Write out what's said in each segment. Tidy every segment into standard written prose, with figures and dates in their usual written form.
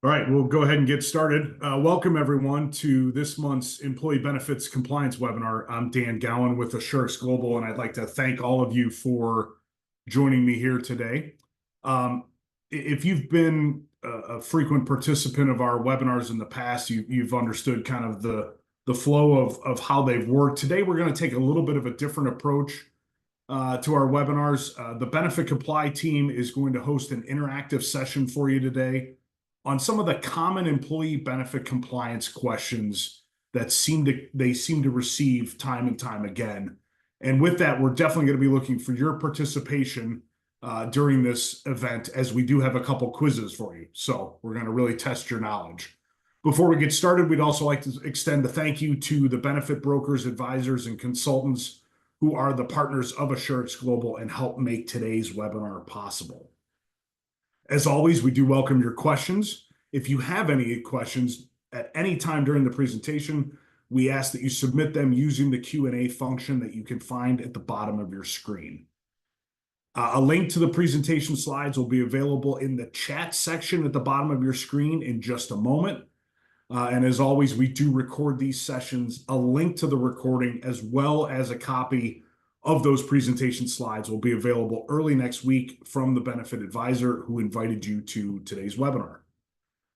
All right, we'll go ahead and get started. Welcome, everyone, to this month's Employee Benefits Compliance webinar. I'm Dan Gowan with Assurex Global, and I'd like to thank all of you for joining me here today. If you've been a frequent participant of our webinars in the past, you've understood kind of the flow of how they've worked. Today, we're going to take a little bit of a different approach to our webinars. The Benefit Comply team is going to host an interactive session for you today on some of the common employee benefit compliance questions that they seem to receive time and time again. And with that, we're definitely going to be looking for your participation during this event, as we do have a couple quizzes for you. So we're going to really test your knowledge. Before we get started, we'd also like to extend a thank you to the benefit brokers, advisors, and consultants who are the partners of Assurex Global and help make today's webinar possible. As always, we do welcome your questions. If you have any questions at any time during the presentation, we ask that you submit them using the Q&A function that you can find at the bottom of your screen. A link to the presentation slides will be available in the chat section at the bottom of your screen in just a moment. And as always, we do record these sessions. A link to the recording, as well as a copy of those presentation slides, will be available early next week from the benefit advisor who invited you to today's webinar.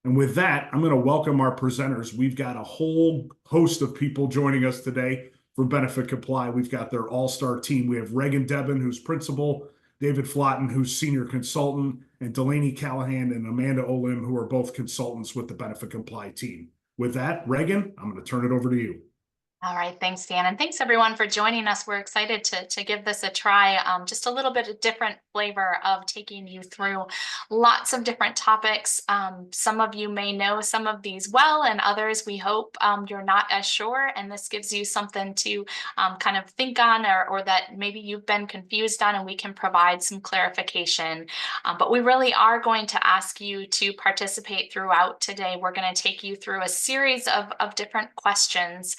And with that, I'm going to welcome our presenters. We've got a whole host of people joining us today for Benefit Comply. We've got their all-star team. We have Regan Debin, who's principal, David Flotten, who's senior consultant, and Delaney Callahan and Amanda Olim, who are both consultants with the Benefit Comply team. With that, Regan, I'm going to turn it over to you. All right, thanks, Dan. And thanks, everyone, for joining us. We're excited to give this a try. Just a little bit of different flavor of taking you through lots of different topics. Some of you may know some of these well, and others we hope you're not as sure. And this gives you something to kind of think on, or that maybe you've been confused on, and we can provide some clarification. But we really are going to ask you to participate throughout today. We're going to take you through a series of different questions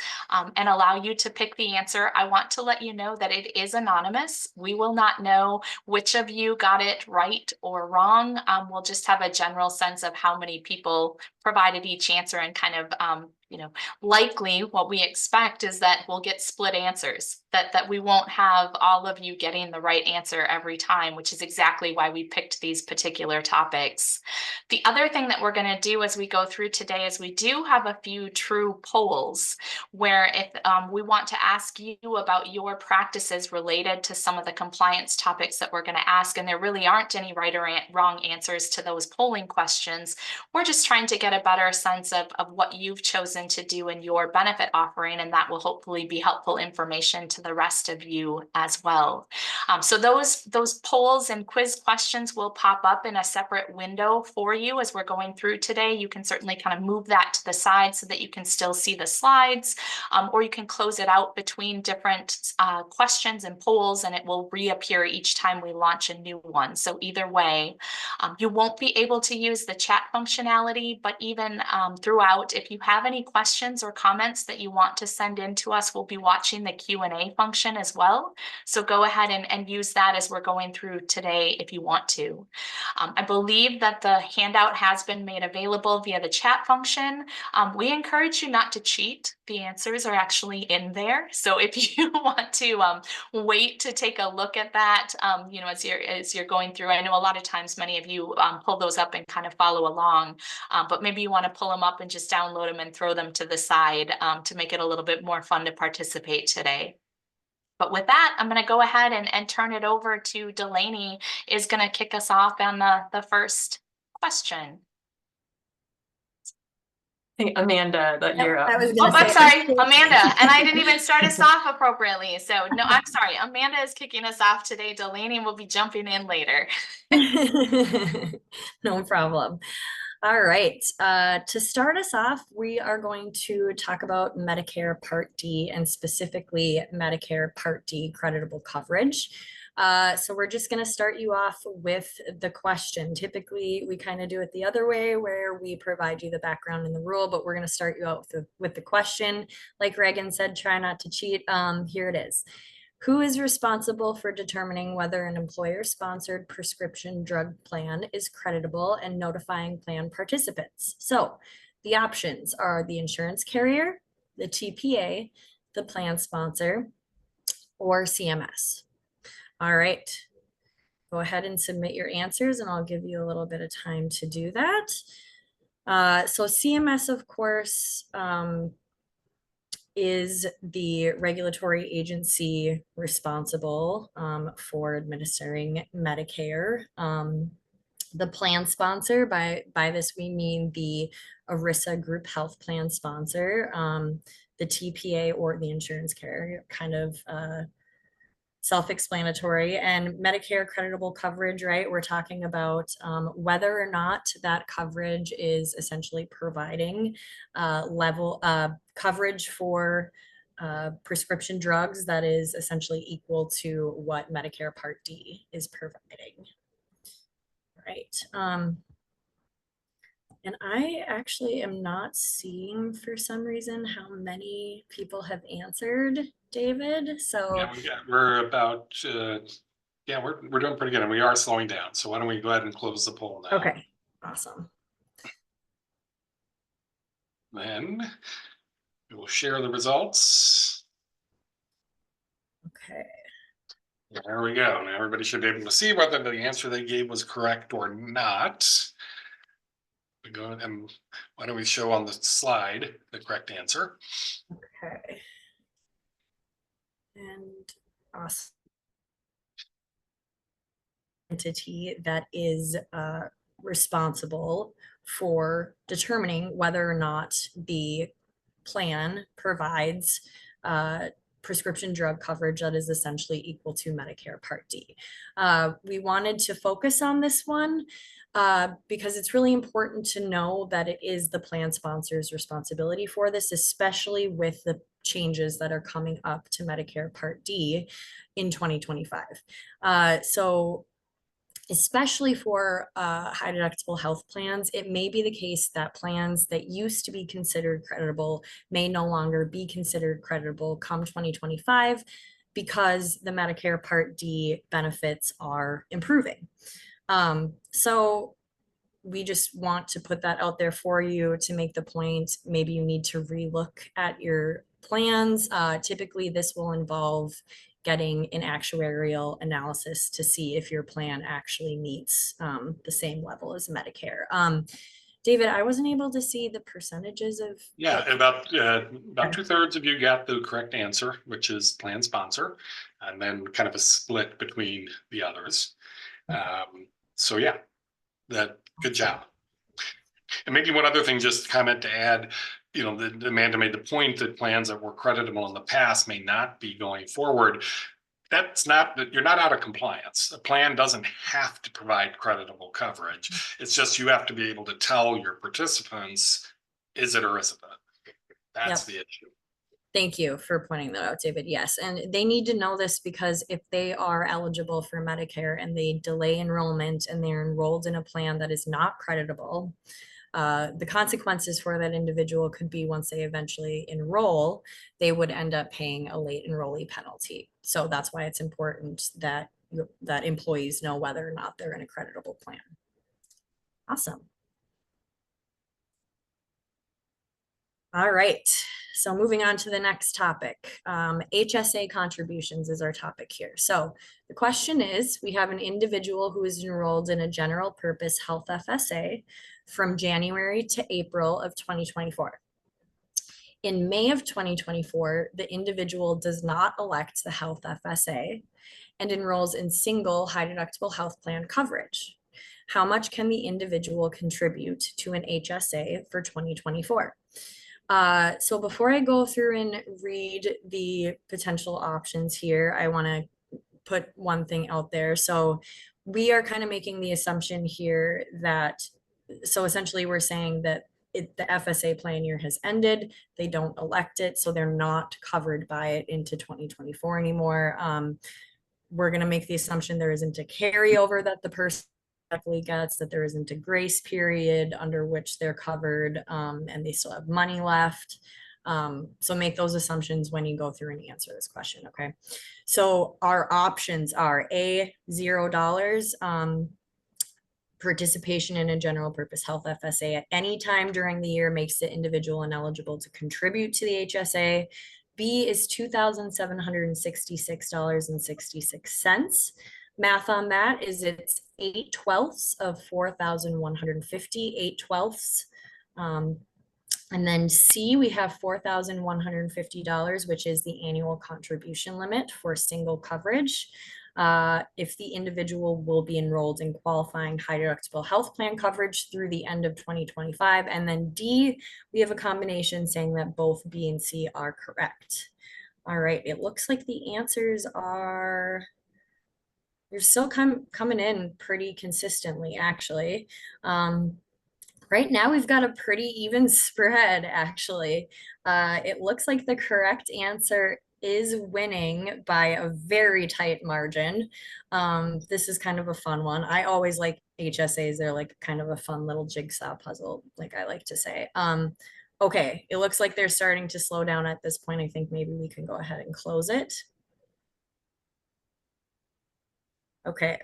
and allow you to pick the answer. I want to let you know that it is anonymous. We will not know which of you got it right or wrong. We'll just have a general sense of how many people provided each answer, and kind of likely what we expect is that we'll get split answers, that we won't have all of you getting the right answer every time, which is exactly why we picked these particular topics. The other thing that we're going to do as we go through today is we do have a few true polls where if we want to ask you about your practices related to some of the compliance topics that we're going to ask, and there really aren't any right or wrong answers to those polling questions. We're just trying to get a better sense of what you've chosen to do in your benefit offering, and that will hopefully be helpful information to the rest of you as well. So those polls and quiz questions will pop up in a separate window for you as we're going through today. You can certainly kind of move that to the side so that you can still see the slides, or you can close it out between different questions and polls, and it will reappear each time we launch a new one. So either way, you won't be able to use the chat functionality, but even throughout, if you have any questions or comments that you want to send in to us, we'll be watching the Q&A function as well. So go ahead and use that as we're going through today if you want to. I believe that the handout has been made available via the chat function. We encourage you not to cheat. The answers are actually in there. So if you want to wait to take a look at that, as you're going through, I know a lot of times many of you pull those up and kind of follow along, but maybe you want to pull them up and just download them and throw them to the side to make it a little bit more fun to participate today. But with that, I'm going to go ahead and turn it over to Delaney, is going to kick us off on the first question. Amanda, that you're up. I'm sorry, Amanda, and I didn't even start us off appropriately. So no, I'm sorry. Amanda is kicking us off today. Delaney will be jumping in later. No problem. All right. To start us off, we are going to talk about Medicare Part D, and specifically Medicare Part D creditable coverage. So we're just going to start you off with the question. Typically, we kind of do it the other way, where we provide you the background and the rule, but we're going to start you out with the question. Like Regan said, try not to cheat. Here it is. Who is responsible for determining whether an employer-sponsored prescription drug plan is creditable and notifying plan participants? So the options are the insurance carrier, the TPA, the plan sponsor, or CMS. All right. Go ahead and submit your answers, and I'll give you a little bit of time to do that. So CMS, of course, is the regulatory agency responsible for administering Medicare. The plan sponsor, by this we mean the ERISA group health plan sponsor, the TPA or the insurance carrier, kind of self-explanatory. And Medicare creditable coverage, right? We're talking about whether or not that coverage is essentially providing coverage for prescription drugs that is essentially equal to what Medicare Part D is providing. Right. And I actually am not seeing for some reason how many people have answered, David. So yeah, we're about yeah, we're doing pretty good, and we are slowing down. So why don't we go ahead and close the poll now? okay, awesome. Then we will share the results. Okay. There we go. Now everybody should be able to see whether the answer they gave was correct or not. We go and why don't we show on the slide the correct answer? Okay. And awesome. Entity that is responsible for determining whether or not the plan provides prescription drug coverage that is essentially equal to Medicare Part D. We wanted to focus on this one because it's really important to know that it is the plan sponsor's responsibility for this, especially with the changes that are coming up to Medicare Part D in 2025. So especially for high deductible health plans, it may be the case that plans that used to be considered creditable may no longer be considered creditable come 2025 because the Medicare Part D benefits are improving. So we just want to put that out there for you to make the point. Maybe you need to relook at your plans. Typically, this will involve getting an actuarial analysis to see if your plan actually meets the same level as Medicare. David, I wasn't able to see the percentages of. Yeah, about 2/3 of you got the correct answer, which is plan sponsor, and then kind of a split between the others. So yeah, good job. And maybe one other thing, just comment to add, you know, Amanda made the point that plans that were creditable in the past may not be going forward. That's not, you're not out of compliance. A plan doesn't have to provide creditable coverage. It's just you have to be able to tell your participants, is it or isn't it? That's the issue. Thank you for pointing that out, David. Yes, and they need to know this because if they are eligible for Medicare and they delay enrollment and they're enrolled in a plan that is not creditable, the consequences for that individual could be once they eventually enroll, they would end up paying a late enrollee penalty. So that's why it's important that employees know whether or not they're in a creditable plan. Awesome. All right. So moving on to the next topic, HSA contributions is our topic here. So the question is, we have an individual who is enrolled in a general purpose health FSA from January to April of 2024. In May of 2024, the individual does not elect the health FSA and enrolls in single high deductible health plan coverage. How much can the individual contribute to an HSA for 2024? So before I go through and read the potential options here, I want to put one thing out there. So we are kind of making the assumption here that, so essentially we're saying that the FSA plan year has ended, they don't elect it, so they're not covered by it into 2024 anymore. We're going to make the assumption there isn't a carryover that the person gets, that there isn't a grace period under which they're covered and they still have money left. So make those assumptions when you go through and answer this question, okay? So our options are A, $0, participation in a general purpose health FSA at any time during the year makes the individual ineligible to contribute to the HSA. B is $2,766.66. Math on that is it's 8/12 of 4,150, 8/12. And then C, we have $4,150, which is the annual contribution limit for single coverage. If the individual will be enrolled in qualifying high deductible health plan coverage through the end of 2025. And then D, we have a combination saying that both B and C are correct. All right, it looks like the answers are, they're still coming in pretty consistently, actually. Right now, we've got a pretty even spread, actually. It looks like the correct answer is winning by a very tight margin. This is kind of a fun one. I always like HSAs. They're like kind of a fun little jigsaw puzzle, like I like to say. Okay, it looks like they're starting to slow down at this point. I think maybe we can go ahead and close it. Okay.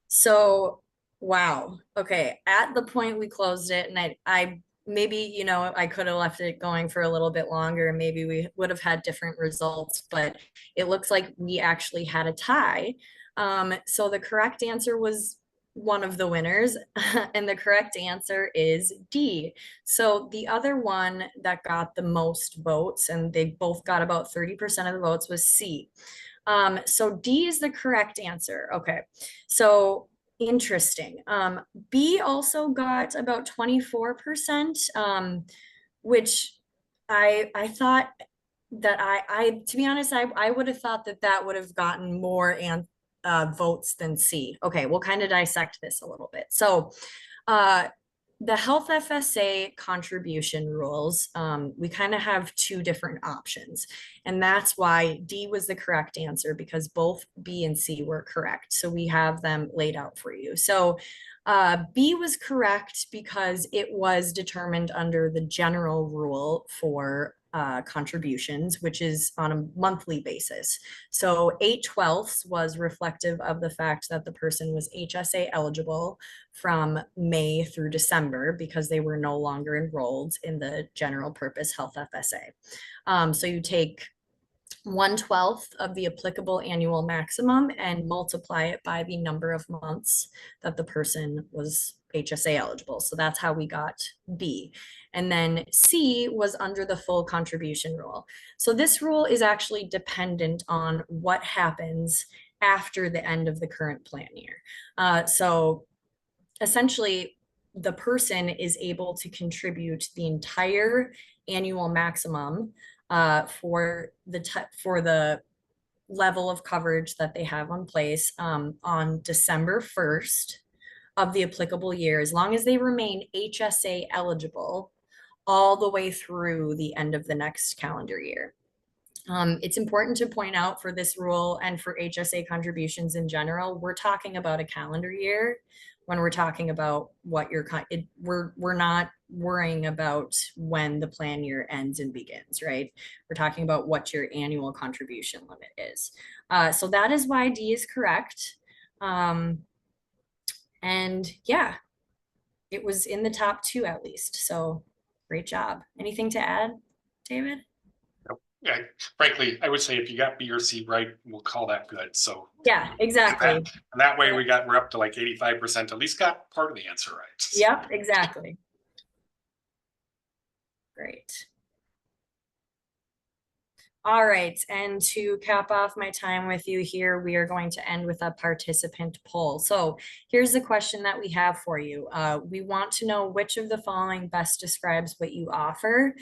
So wow. Okay. At the point we closed it, and I maybe, you know, I could have left it going for a little bit longer. Maybe we would have had different results, but it looks like we actually had a tie. So the correct answer was one of the winners, and the correct answer is D. So the other one that got the most votes, and they both got about 30% of the votes, was C. So D is the correct answer. Okay. So interesting. B also got about 24%, which I thought that I to be honest, I would have thought that that would have gotten more and votes than C. Okay, we'll kind of dissect this a little bit. So the health FSA contribution rules, we kind of have two different options. And that's why D was the correct answer, because both B and C were correct. So we have them laid out for you. So B was correct because it was determined under the general rule for contributions, which is on a monthly basis. So 8/12 was reflective of the fact that the person was HSA eligible from May through December because they were no longer enrolled in the general purpose health FSA. So you take 1/12 of the applicable annual maximum and multiply it by the number of months that the person was HSA eligible. So that's how we got B. And then C was under the full contribution rule. So this rule is actually dependent on what happens after the end of the current plan year. So essentially, the person is able to contribute the entire annual maximum for the level of coverage that they have on place on December 1st of the applicable year, as long as they remain HSA eligible all the way through the end of the next calendar year. It's important to point out for this rule and for HSA contributions in general, we're talking about a calendar year when we're talking about what we're not worrying about when the plan year ends and begins, right? We're talking about what your annual contribution limit is. So that is why D is correct. And yeah, it was in the top two at least. So great job. Anything to add, David? Yeah, frankly, I would say if you got B or C right, we'll call that good. So yeah, exactly. And that way we're up to like 85%, at least got part of the answer right. Yep, exactly. Great. All right, and to cap off my time with you here, we are going to end with a participant poll. So here's the question that we have for you. We want to know which of the following best describes what you offer.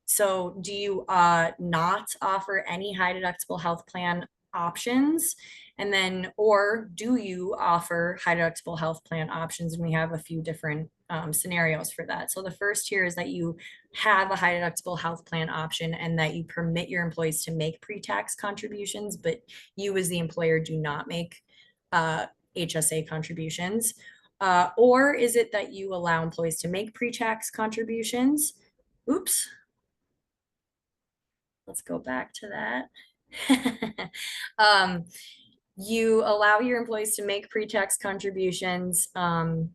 So do you not offer any high deductible health plan options? And then, or do you offer high deductible health plan options? And we have a few different scenarios for that. So the first here is that you have a high deductible health plan option and that you permit your employees to make pre-tax contributions, but you as the employer do not make HSA contributions. Or is it that you allow employees to make pre-tax contributions, oops. Let's go back to that. You allow your employees to make pre-tax contributions, and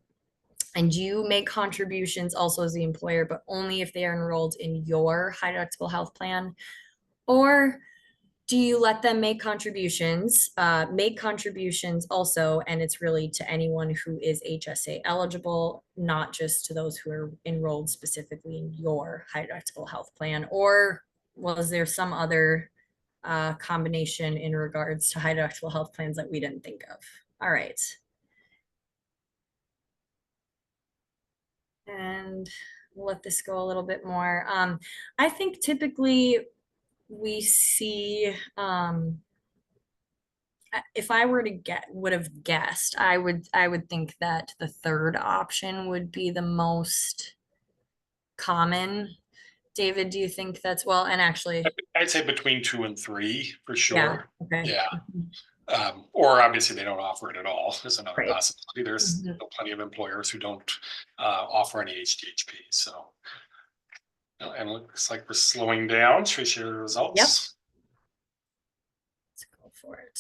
you make contributions also as the employer, but only if they are enrolled in your high deductible health plan. Or do you let them make contributions also, and it's really to anyone who is HSA eligible, not just to those who are enrolled specifically in your high deductible health plan? Or was there some other combination in regards to high deductible health plans that we didn't think of? All right. And we'll let this go a little bit more. I think typically we see, if I were to would have guessed, I would think that the third option would be the most common. David, do you think that's, well, and actually, I'd say between 2 and 3 for yeah, sure. okay. Yeah. Or obviously they don't offer it at all. There's another Right. possibility. There's plenty of employers who don't offer any HDHP. So, and it looks like we're slowing down. Should we share the results? Yep. Let's go for it.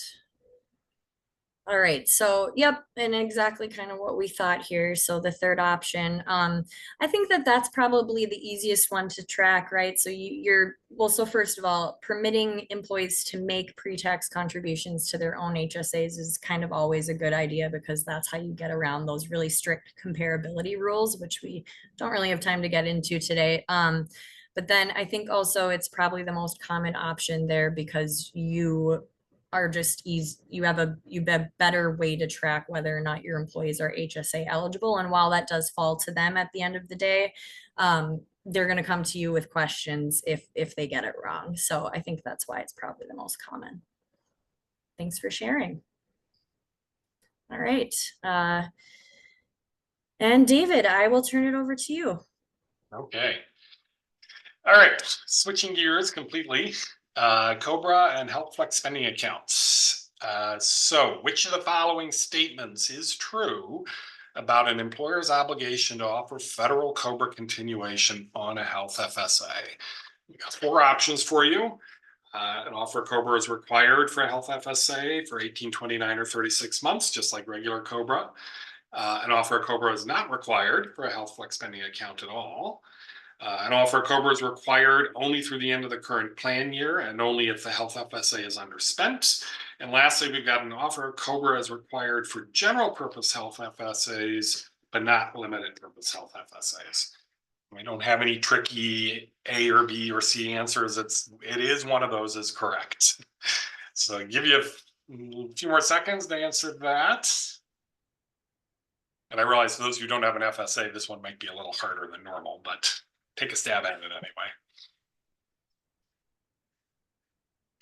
All right, so yep, and exactly kind of what we thought here. So the third option, I think that that's probably the easiest one to track, right? So well, so first of all, permitting employees to make pre-tax contributions to their own HSAs is kind of always a good idea, because that's how you get around those really strict comparability rules, which we don't really have time to get into today. But then I think also it's probably the most common option there, because you are just easy. You have a better way to track whether or not your employees are HSA eligible. And while that does fall to them at the end of the day, they're going to come to you with questions if they get it wrong. So I think that's why it's probably the most common. Thanks for sharing. All right. And David, I will turn it over to you. Okay. All right, switching gears completely. COBRA and health flex spending accounts. So which of the following statements is true about an employer's obligation to offer federal COBRA continuation on a health FSA? We got 4 options for you. An offer of COBRA is required for a health FSA for 18, 29, or 36 months, just like regular COBRA. An offer of COBRA is not required for a health flex spending account at all. An offer of COBRA is required only through the end of the current plan year and only if the health FSA is underspent. And lastly, we've got an offer of COBRA is required for general purpose health FSAs, but not limited purpose health FSAs. We don't have any tricky A or B or C answers. It is one of those is correct. So I'll give you a few more seconds to answer that. And I realize for those who don't have an FSA, this one might be a little harder than normal, but take a stab at it anyway.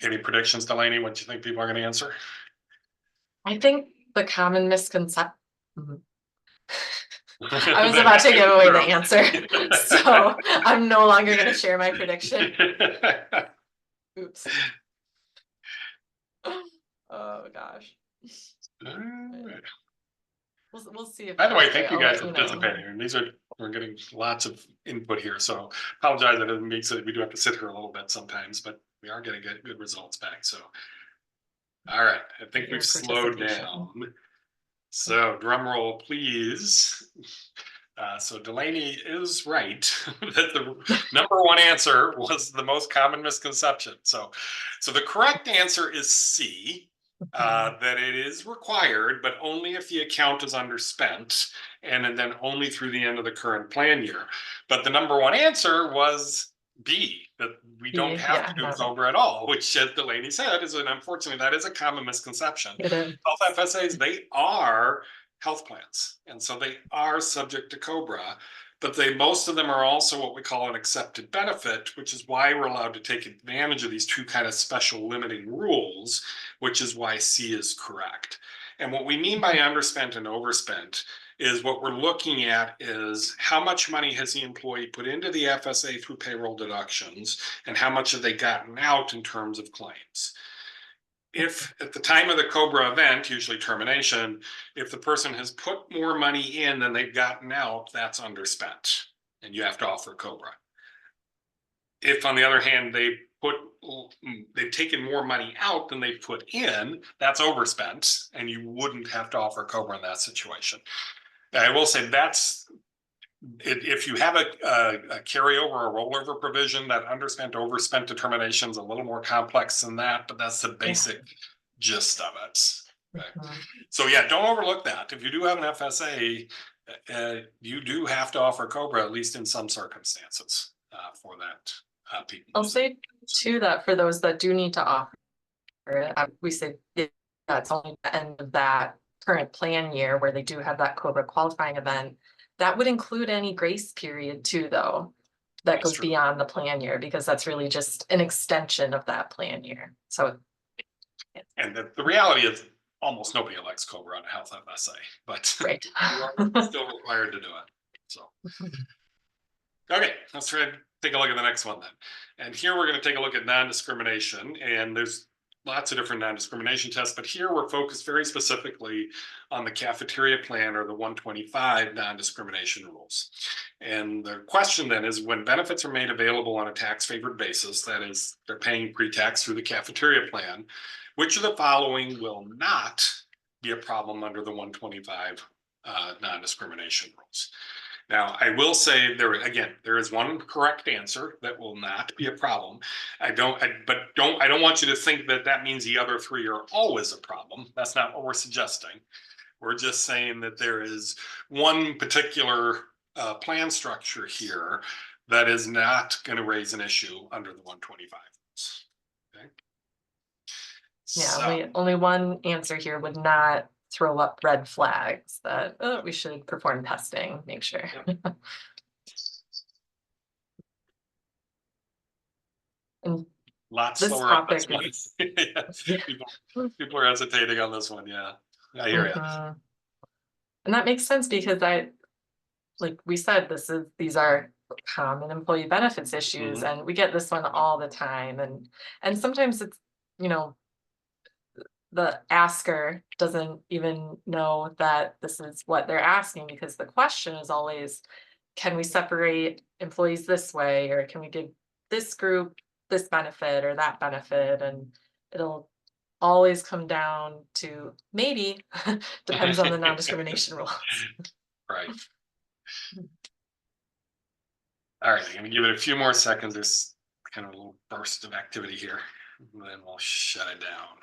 Any predictions, Delaney? What do you think people are going to answer? I think the common misconception. I was about to give away the answer, so I'm no longer going to share my prediction. Oops. Oh gosh. We'll see. By the way, thank you guys for participating. And we're getting lots of input here, so apologize that it makes it. We do have to sit here a little bit sometimes, but we are getting good results back. So, all right, I think we've slowed down. So, drum roll, please. So Delaney is right that the number 1 answer was the most common misconception. So the correct answer is C. That it is required, but only if the account is underspent, and then only through the end of the current plan year. But the number 1 answer was B, that we don't have to do COBRA at all, which, as Delaney said, unfortunately, that is a common misconception. Health FSAs, they are health plans, and so they are subject to COBRA, but most of them are also what we call an accepted benefit, which is why we're allowed to take advantage of these 2 kind of special limiting rules, which is why C is correct. And what we mean by underspent and overspent is what we're looking at is how much money has the employee put into the FSA through payroll deductions, and how much have they gotten out in terms of claims. If at the time of the COBRA event, usually termination, if the person has put more money in than they've gotten out, that's underspent, and you have to offer COBRA. If on the other hand, they've taken more money out than they put in, that's overspent, and you wouldn't have to offer COBRA in that situation. I will say if you have a carryover or rollover provision, that underspent, overspent determination is a little more complex than that, but that's the basic gist of it. Okay. So yeah, don't overlook that. If you do have an FSA, you do have to offer COBRA, at least in some circumstances, for that. People I'll say too that for those that do need to offer it, we say that's only the end of that current plan year where they do have that COBRA qualifying event. That would include any grace period too, though, that goes beyond the plan year, because that's really just an extension of that plan year. So, and the reality is almost nobody elects COBRA on a health FSA, but right. you are still required to do it. So, okay, let's try to take a look at the next one then. And here we're going to take a look at non-discrimination, and there's lots of different non-discrimination tests, but here we're focused very specifically on the cafeteria plan, or the 125 non-discrimination rules. And the question then is, when benefits are made available on a tax favored basis, that is, they're paying pre-tax through the cafeteria plan, which of the following will not be a problem under the 125 non-discrimination rules? Now, I will say there is one correct answer that will not be a problem. I don't want you to think that that means the other three are always a problem. That's not what we're suggesting. We're just saying that there is one particular plan structure here that is not going to raise an issue under the 125. Okay. Yeah, only one answer here would not throw up red flags that we should perform testing, make sure. Yep. And lots this slower topic on this one. yeah. People are hesitating on this one. Yeah, I hear you. And that makes sense, because like we said, these are common employee benefits issues, and we get this one all the time, and sometimes it's, you know, the asker doesn't even know that this is what they're asking, because the question is always, can we separate employees this way, or can we give this group this benefit or that benefit? And it'll always come down to maybe depends on the non-discrimination rules. Right. All right, I'm gonna give it a few more seconds. There's kind of a little burst of activity here, and then we'll shut it down.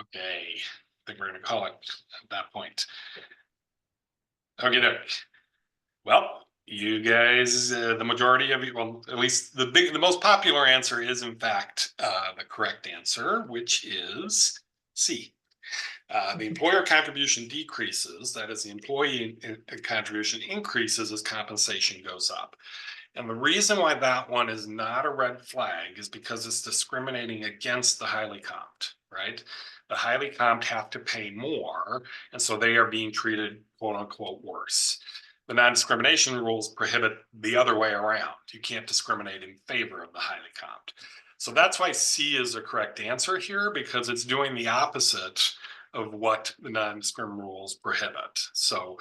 Okay, I think we're gonna call it at that point. Okay, well, you guys, the majority of you, well, at least the most popular answer is in fact the correct answer, which is C. The employer contribution decreases, that is, the employee contribution increases as compensation goes up. And the reason why that one is not a red flag is because it's discriminating against the highly comped, right? The highly comped have to pay more, and so they are being treated, quote unquote, worse. The non-discrimination rules prohibit the other way around. You can't discriminate in favor of the highly comped. So that's why C is the correct answer here, because it's doing the opposite of what the non-discrimination rules prohibit. So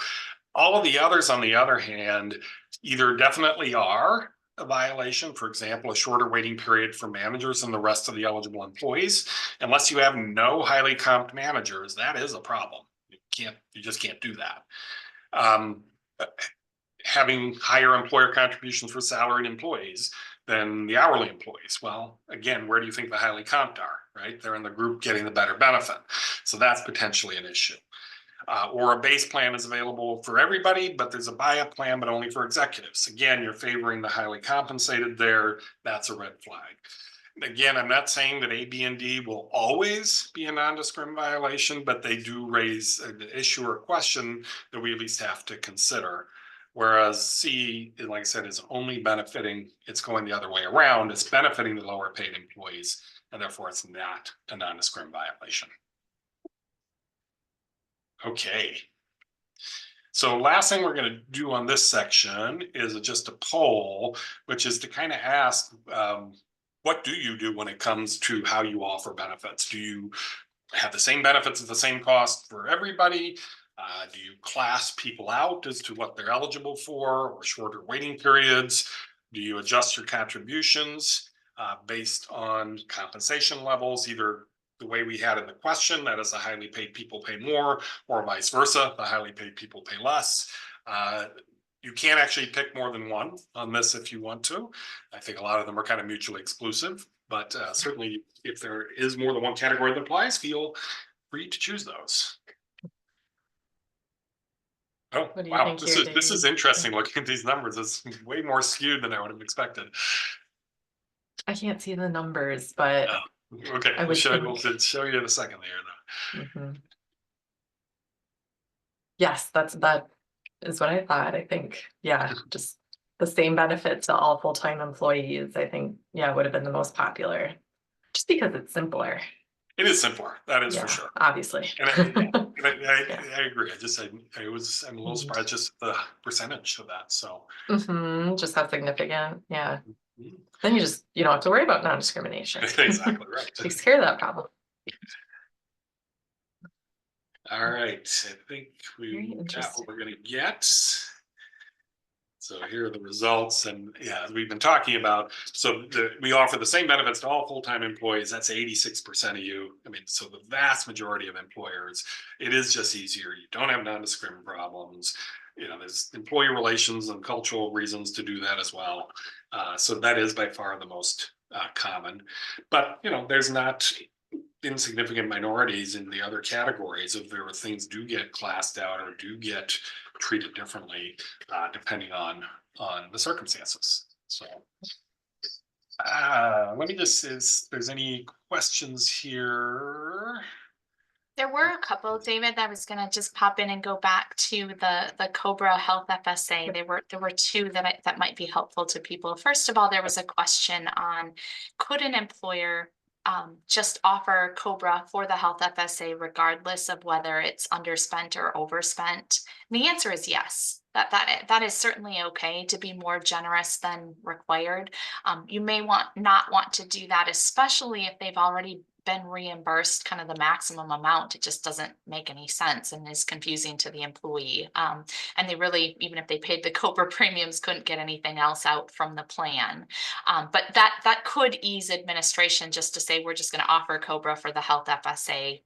all of the others, on the other hand, either definitely are a violation. For example, a shorter waiting period for managers than the rest of the eligible employees. Unless you have no highly comped managers, that is a problem. You just can't do that. Having higher employer contributions for salaried employees than the hourly employees. Well, again, where do you think the highly comped are, right? They're in the group getting the better benefit. So that's potentially an issue. Or a base plan is available for everybody, but there's a buy-up plan, but only for executives. Again, you're favoring the highly compensated there. That's a red flag. Again, I'm not saying that A, B, and D will always be a non-discrimination violation, but they do raise an issue or question that we at least have to consider. Whereas C, like I said, is only benefiting, it's going the other way around. It's benefiting the lower paid employees, and therefore it's not a non-discrimination violation. Okay. So last thing we're going to do on this section is just a poll, which is to kind of ask, what do you do when it comes to how you offer benefits? Do you have the same benefits at the same cost for everybody? Do you class people out as to what they're eligible for, or shorter waiting periods? Do you adjust your contributions based on compensation levels, either the way we had in the question, that is the highly paid people pay more, or vice versa, the highly paid people pay less? You can't actually pick more than one on this if you want to. I think a lot of them are kind of mutually exclusive, but certainly if there is more than one category that applies, feel free to choose those. Oh, What do you wow, think this here, is David? interesting. Looking at these numbers, it's way more skewed than I would have expected. I can't see the numbers, but Okay, I would we'll think. show you in a second there, though. Mhm. Yes, that is what I thought. I think, yeah, just the same benefit to all full-time employees, I think, yeah, would have been the most popular. Just because it's simpler. It is simpler, that is for Yeah, sure. obviously. And I Yeah. agree. I'm a little surprised just the percentage of that. So Just how significant. Yeah. Mhm. Then you don't have to worry about non-discrimination. Exactly right. Takes care of that problem. All right, I think Very we got interesting. what we're gonna get. So here are the results, and yeah, as we've been talking about, so we offer the same benefits to all full-time employees. That's 86% of you. I mean, so the vast majority of employers, it is just easier. You don't have non-discrimination problems. There's employee relations and cultural reasons to do that as well. So that is by far the most common. But there's not insignificant minorities in the other categories if there are things do get classed out or do get treated differently depending on the circumstances. So let me just see if there's any questions here. There were a couple, David, that was gonna just pop in and go back to the COBRA Health FSA. There were two that might be helpful to people. First of all, there was a question on, could an employer just offer COBRA for the Health FSA regardless of whether it's underspent or overspent? And the answer is yes. That is certainly okay to be more generous than required. You may not want to do that, especially if they've already been reimbursed kind of the maximum amount. It just doesn't make any sense and is confusing to the employee. And they really, even if they paid the COBRA premiums, couldn't get anything else out from the plan. But that could ease administration, just to say we're just going to offer COBRA for the Health FSA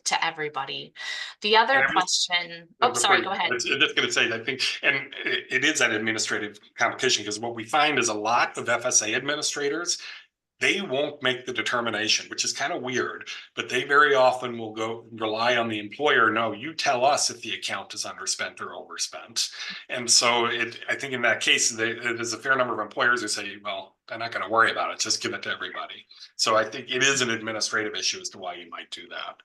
to everybody. The other question, sorry, go ahead. I'm just going to say, I think, and it is an administrative complication, because what we find is a lot of FSA administrators, they won't make the determination, which is kind of weird, but they very often will go rely on the employer. No, you tell us if the account is underspent or overspent. And so I think in that case, there's a fair number of employers who say, well, I'm not going to worry about it, just give it to everybody. So I think it is an administrative issue as to why you might do that.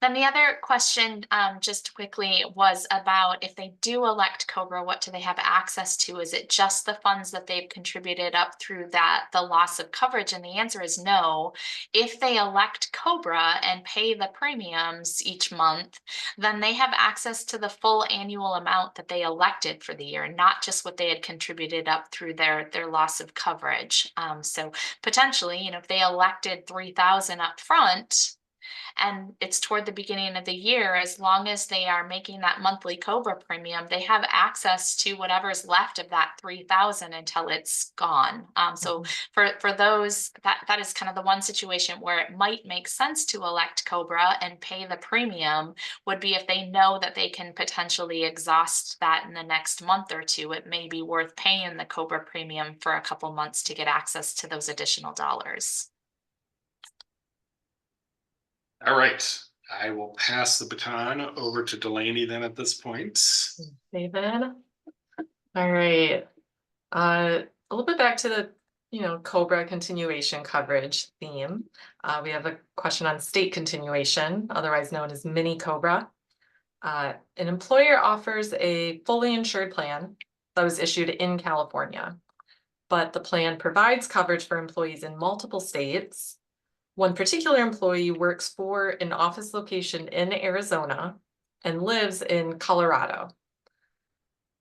Then the other question, just quickly, was about if they do elect COBRA, what do they have access to? Is it just the funds that they've contributed up through the loss of coverage? And the answer is no. If they elect COBRA and pay the premiums each month, then they have access to the full annual amount that they elected for the year, not just what they had contributed up through their loss of coverage. So potentially, if they elected $3,000 up front, and it's toward the beginning of the year, as long as they are making that monthly COBRA premium, they have access to whatever's left of that $3,000 until it's gone. So for those, that is kind of the one situation where it might make sense to elect COBRA and pay the premium, would be if they know that they can potentially exhaust that in the next month or two. It may be worth paying the COBRA premium for a couple months to get access to those additional dollars. All right, I will pass the baton over to Delaney then at this point. David. All right. A little bit back to the COBRA continuation coverage theme. We have a question on state continuation, otherwise known as mini COBRA. An employer offers a fully insured plan that was issued in California, but the plan provides coverage for employees in multiple states. One particular employee works for an office location in Arizona and lives in Colorado.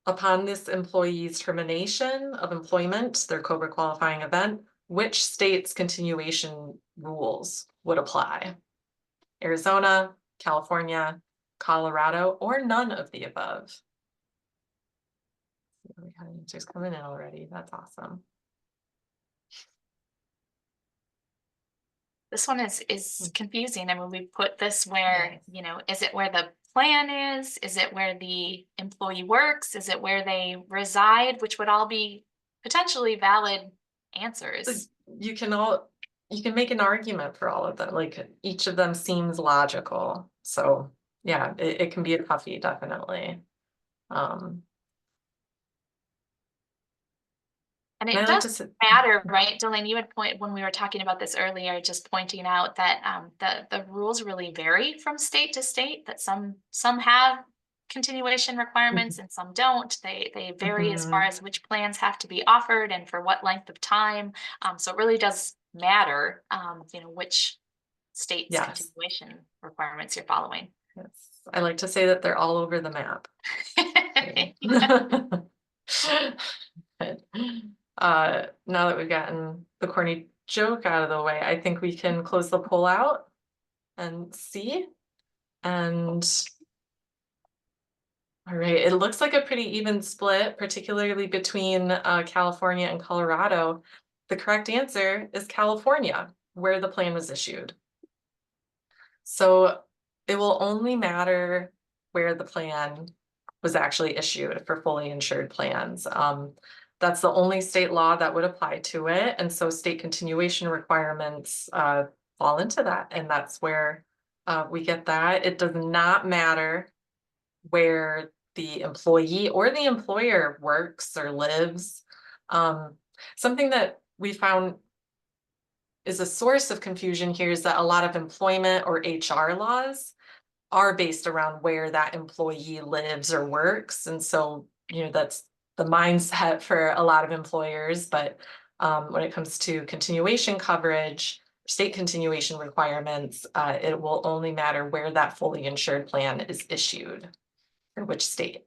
Upon this employee's termination of employment, their COBRA qualifying event, which state's continuation rules would apply? Arizona, California, Colorado, or none of the above? We have answers coming in already. That's awesome. This one is confusing. I mean, we put this where, you know, is it where the plan is? Is it where the employee works? Is it where they reside? Which would all be potentially valid answers. You can make an argument for all of them. Like each of them seems logical. So yeah, it can be a toughie, definitely. And I it like does matter, right? Delaney, you had point when we were talking about this earlier, just pointing out that the rules really vary from state to state, that some have continuation requirements and some don't. They vary as far as which plans have to be offered and for what length of time. So it really does matter, you know, which state's continuation requirements you're following. Yes. I like to say that they're all over the map. Now that we've gotten the corny joke out of the way, I think we can close the poll out and see. And all right, it looks like a pretty even split, particularly between California and Colorado. The correct answer is California, where the plan was issued. So it will only matter where the plan was actually issued for fully insured plans. That's the only state law that would apply to it. And so state continuation requirements fall into that. And that's where we get that. It does not matter where the employee or the employer works or lives. Something that we found is a source of confusion here is that a lot of employment or HR laws are based around where that employee lives or works. And so, you know, that's the mindset for a lot of employers. But when it comes to continuation coverage, state continuation requirements, it will only matter where that fully insured plan is issued or which state.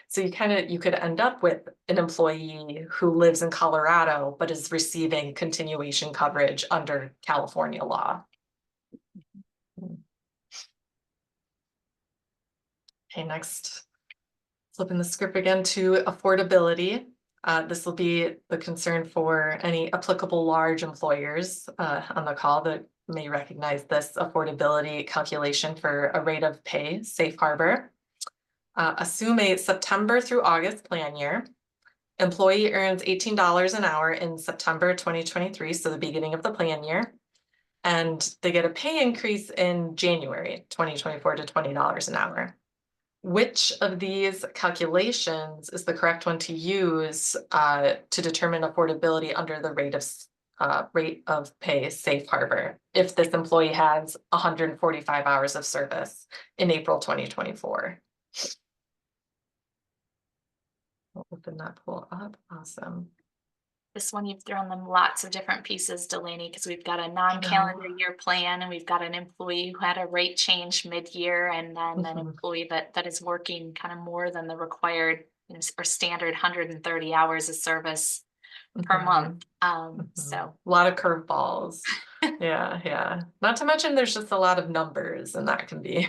So you could end up with an employee who lives in Colorado, but is receiving continuation coverage under California law. Okay, next, flipping the script again to affordability. This will be the concern for any applicable large employers on the call that may recognize this affordability calculation for a rate of pay safe harbor. Assume a September through August plan year. Employee earns $18 an hour in September 2023, so the beginning of the plan year. And they get a pay increase in January 2024 to $20 an hour. Which of these calculations is the correct one to use to determine affordability under the rate of pay safe harbor if this employee has 145 hours of service in April 2024? I'll open that poll up. Awesome. This one, you've thrown them lots of different pieces, Delaney, because we've got a non-calendar year plan and we've got an employee who had a rate change mid-year and then an employee that is working kind of more than the required, you know, or standard 130 hours of service per month. So a lot of curveballs. Yeah. Not to mention there's just a lot of numbers and that can be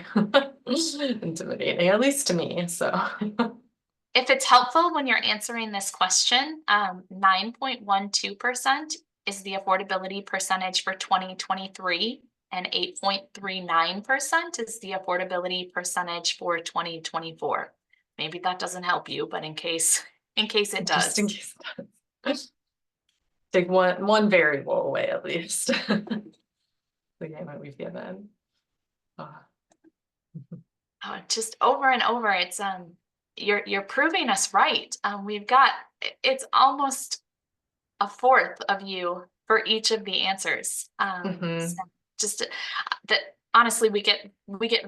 intimidating, at least to me. So if it's helpful when you're answering this question, 9.12% is the affordability percentage for 2023 and 8.39% is the affordability percentage for 2024. Maybe that doesn't help you, but in case it does. Just in case it does. Take one variable away at least. The game that we've given. Just over and over, it's you're proving us right. We've got, it's almost a fourth of you for each of the answers. So just that honestly, we get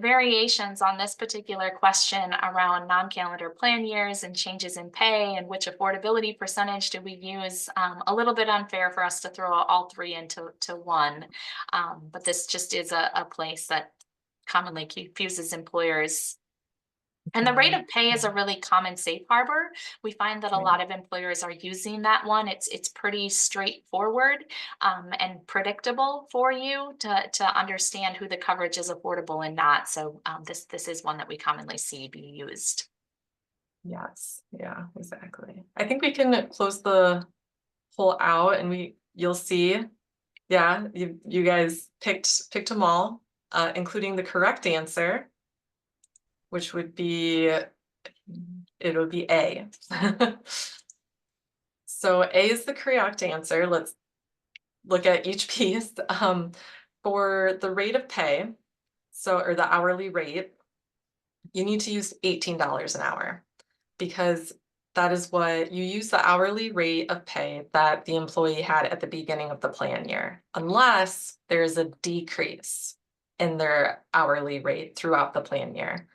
variations on this particular question around non-calendar plan years and changes in pay and which affordability percentage do we use. A little bit unfair for us to throw all three into one, but this just is a place that commonly confuses employers And the rate of pay is a really common safe harbor. We find that a Right. lot of employers are using that one. It's pretty straightforward and predictable for you to understand who the coverage is affordable and not. So this is one that we commonly see be used. Yes, yeah, exactly. I think we can close the poll out and you'll see, yeah, you guys picked them all, including the correct answer, which would be, it would be A. So A is the correct answer. Let's look at each piece. For the rate of pay, or the hourly rate, you need to use $18 an hour, because that is what you use, the hourly rate of pay that the employee had at the beginning of the plan year, unless there's a decrease in their hourly rate throughout the plan year.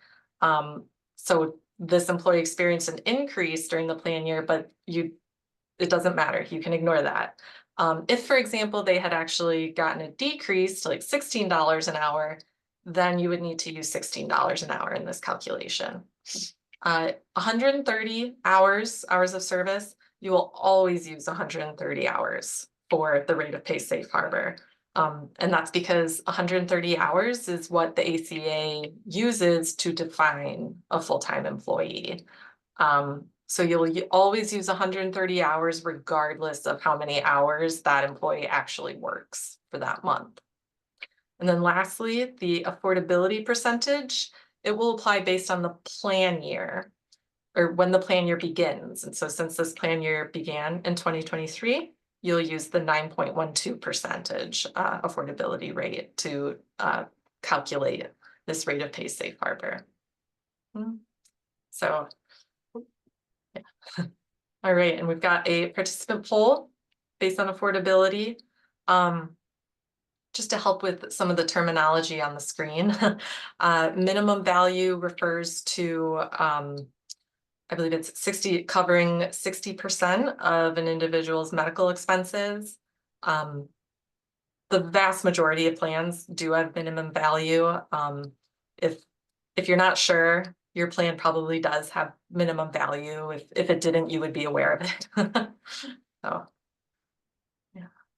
So this employee experienced an increase during the plan year, but it doesn't matter, you can ignore that. If, for example, they had actually gotten a decrease to like $16 an hour, then you would need to use $16 an hour in this calculation. 130 hours of service, you will always use 130 hours for the rate of pay safe harbor. And that's because 130 hours is what the ACA uses to define a full-time employee. So you'll always use 130 hours regardless of how many hours that employee actually works for that month. And then lastly, the affordability percentage, it will apply based on the plan year, or when the plan year begins. And so since this plan year began in 2023, you'll use the 9.12% affordability rate to calculate this rate of pay safe harbor. So, yeah. All right, and we've got a participant poll based on affordability. Just to help with some of the terminology on the screen, minimum value refers to, I believe it's covering 60% of an individual's medical expenses. The vast majority of plans do have minimum value. If you're not sure, your plan probably does have minimum value. If it didn't, you would be aware of it. So.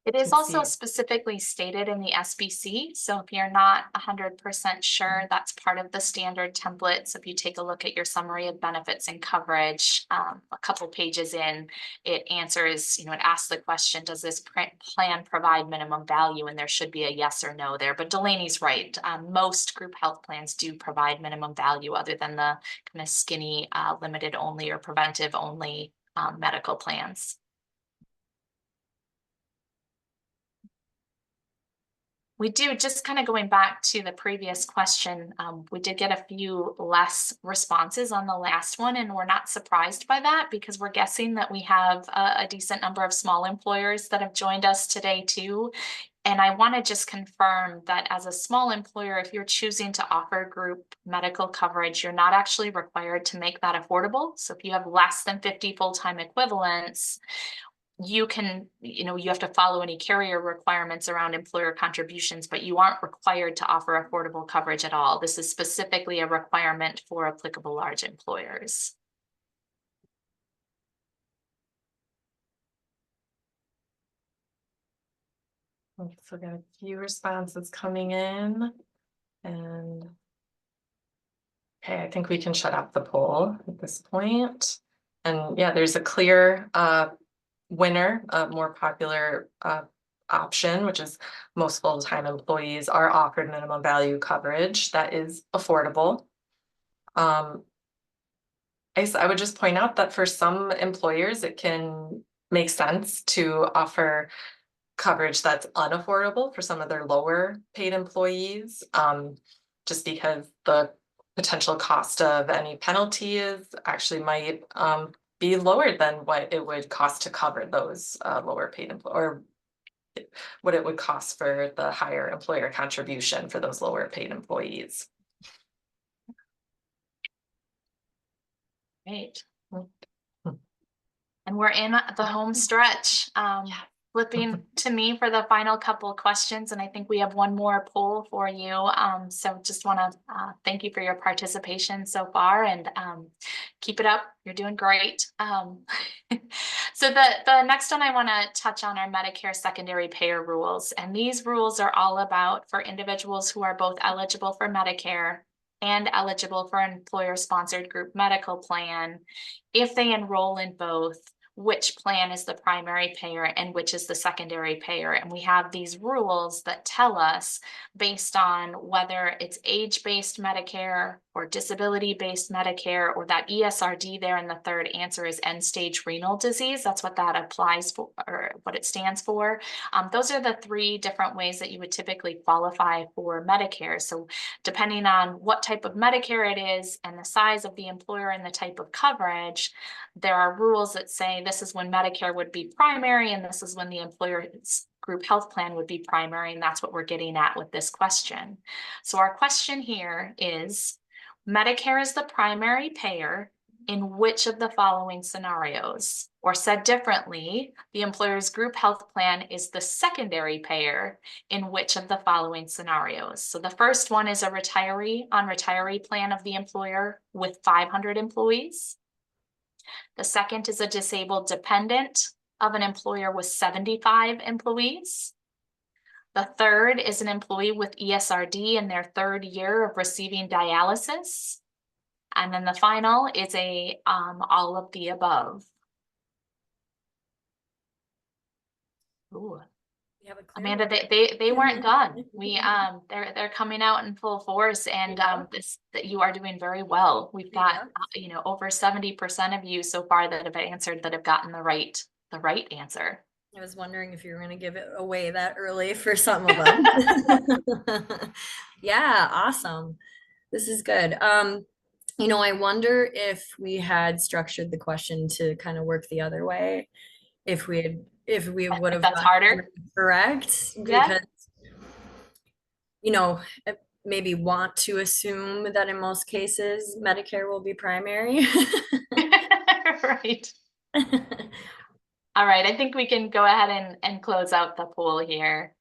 It is also specifically stated in the SBC. So if you're not 100% sure, that's part of the standard template. So if you take a look at your summary of benefits and coverage, a couple pages in, it answers, it asks the question, does this plan provide minimum value? And there should be a yes or no there. But Delaney's right. Most group health plans do provide minimum value other than the kind of skinny, limited only or preventive only medical plans. We do, just kind of going back to the previous question, we did get a few less responses on the last one, and we're not surprised by that because we're guessing that we have a decent number of small employers that have joined us today too. And I want to just confirm that as a small employer, if you're choosing to offer group medical coverage, you're not actually required to make that affordable. So if you have less than 50 full-time equivalents, you can, you have to follow any carrier requirements around employer contributions, but you aren't required to offer affordable coverage at all. This is specifically a requirement for applicable large employers. So we got a few responses coming in, and okay, I think we can shut up the poll at this point. And yeah, there's a clear winner, a more popular option, which is most full-time employees are offered minimum value coverage that is affordable. I would just point out that for some employers, it can make sense to offer coverage that's unaffordable for some of their lower paid employees, just because the potential cost of any penalties actually might be lower than what it would cost to cover those lower paid employees, or what it would cost for the higher employer contribution for those lower paid employees. Great. And we're in the home stretch. flipping to me for the final couple of questions, and I think we have one more poll for you. So just want to thank you for your participation so far, and keep it up. You're doing great. So the next one I want to touch on are Medicare secondary payer rules, and these rules are all about for individuals who are both eligible for Medicare and eligible for an employer-sponsored group medical plan. If they enroll in both, which plan is the primary payer and which is the secondary payer. And we have these rules that tell us based on whether it's age-based Medicare or disability-based Medicare, or that ESRD there in the third answer is end-stage renal disease. That's what that applies for, or what it stands for. Those are the three different ways that you would typically qualify for Medicare. So depending on what type of Medicare it is and the size of the employer and the type of coverage, there are rules that say this is when Medicare would be primary and this is when the employer's group health plan would be primary, and that's what we're getting at with this question. So our question here is, Medicare is the primary payer in which of the following scenarios? Or said differently, the employer's group health plan is the secondary payer in which of the following scenarios? So the first one is a retiree on retiree plan of the employer with 500 employees. The second is a disabled dependent of an employer with 75 employees. The third is an employee with ESRD in their third year of receiving dialysis. And then the final is a all of the above. Ooh. We have a clear Amanda, winner. they weren't done. We they're coming out in full force, and that you are doing very well. We've got over 70% of you so far that have answered, that have gotten the right answer. I was wondering if you were going to give it away that early for some of them. Yeah, awesome. This is good. I wonder if we had structured the question to kind of work the other way, if we would have That's harder. Correct. Yeah. Because, maybe want to assume that in most cases Medicare will be primary. Right. All right. I think we can go ahead and close out the poll here.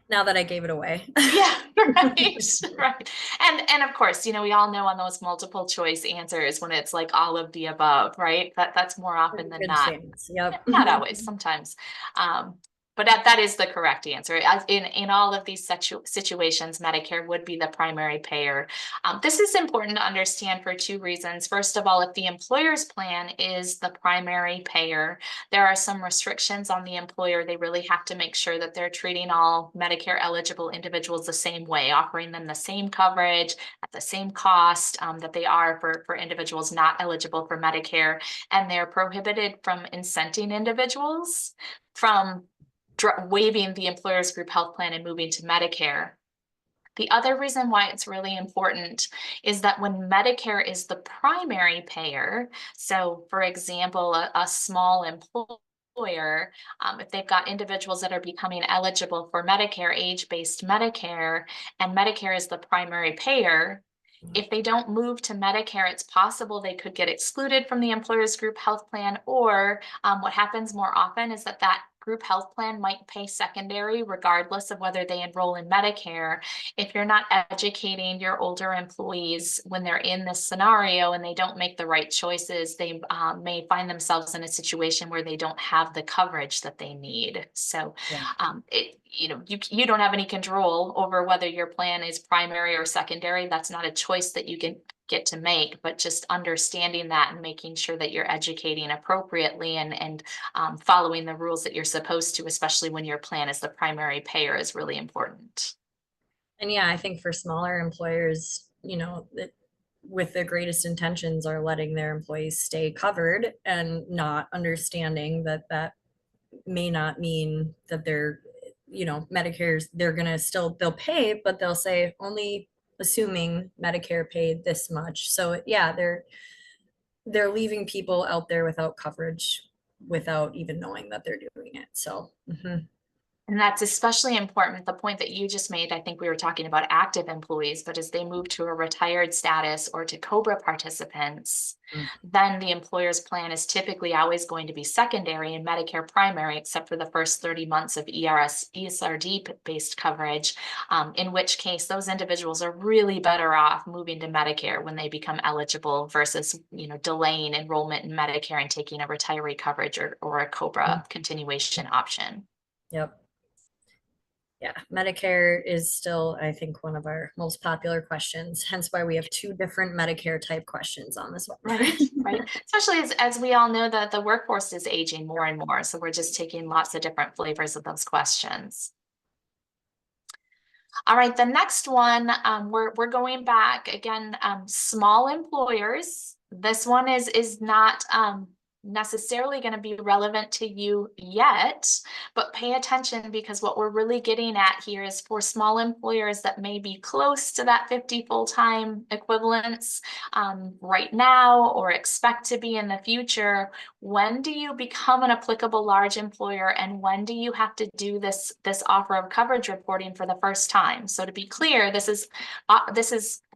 Now that I gave it away. Yeah, right, right. And of course, we all know on those multiple choice answers when it's like all of the above, right? That's more often than Good not. things. Yep. Not always, sometimes. But that is the correct answer. In all of these situations, Medicare would be the primary payer. This is important to understand for two reasons. First of all, if the employer's plan is the primary payer, there are some restrictions on the employer. They really have to make sure that they're treating all Medicare eligible individuals the same way, offering them the same coverage at the same cost that they are for individuals not eligible for Medicare. And they're prohibited from incenting individuals from waiving the employer's group health plan and moving to Medicare. The other reason why it's really important is that when Medicare is the primary payer, so for example, a small employer, if they've got individuals that are becoming eligible for Medicare, age-based Medicare, and Medicare is the primary payer, if they don't move to Medicare, it's possible they could get excluded from the employer's group health plan, or what happens more often is that group health plan might pay secondary regardless of whether they enroll in Medicare. If you're not educating your older employees when they're in this scenario and they don't make the right choices, they may find themselves in a situation where they don't have the coverage that they need. So you don't have any control over whether your plan is primary or secondary. That's not a choice that you can get to make, but just understanding that and making sure that you're educating appropriately and following the rules that you're supposed to, especially when your plan is the primary payer, is really important. And yeah, I think for smaller employers, that with the greatest intentions are letting their employees stay covered and not understanding that may not mean that they're, Medicare's, they'll pay, but they'll say only assuming Medicare paid this much. So yeah, they're leaving people out there without coverage without even knowing that they're doing it. So And that's especially important, the point that you just made. I think we were talking about active employees, but as they move to a retired status or to COBRA participants, then the employer's plan is typically always going to be secondary and Medicare primary, except for the first 30 months of ESRD-based coverage, in which case those individuals are really better off moving to Medicare when they become eligible versus, delaying enrollment in Medicare and taking a retiree coverage or a COBRA continuation option. Yep. Yeah, Medicare is still, I think, one of our most popular questions, hence why we have 2 different Medicare type questions on this one. Right. Especially as we all know that the workforce is aging more and more. So we're just taking lots of different flavors of those questions. All right, the next one, we're going back again, small employers. This one is not necessarily going to be relevant to you yet, but pay attention, because what we're really getting at here is for small employers that may be close to that 50 full-time equivalents right now or expect to be in the future. When do you become an applicable large employer, and when do you have to do this offer of coverage reporting for the first time? So to be clear, this is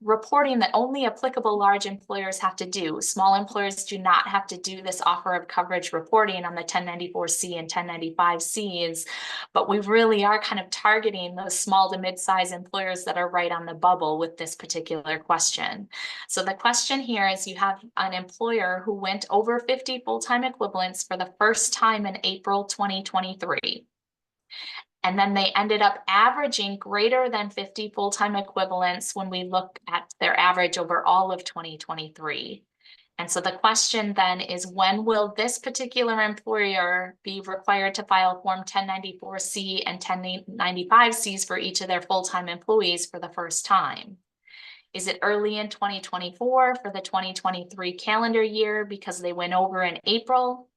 reporting that only applicable large employers have to do. Small employers do not have to do this offer of coverage reporting on the 1094C and 1095Cs, but we really are kind of targeting those small to mid-size employers that are right on the bubble with this particular question. So the question here is, you have an employer who went over 50 full-time equivalents for the first time in April 2023. And then they ended up averaging greater than 50 full-time equivalents when we look at their average over all of 2023. And so the question then is, when will this particular employer be required to file Form 1094C and 1095Cs for each of their full-time employees for the first time? Is it early in 2024 for the 2023 calendar year because they went over in April?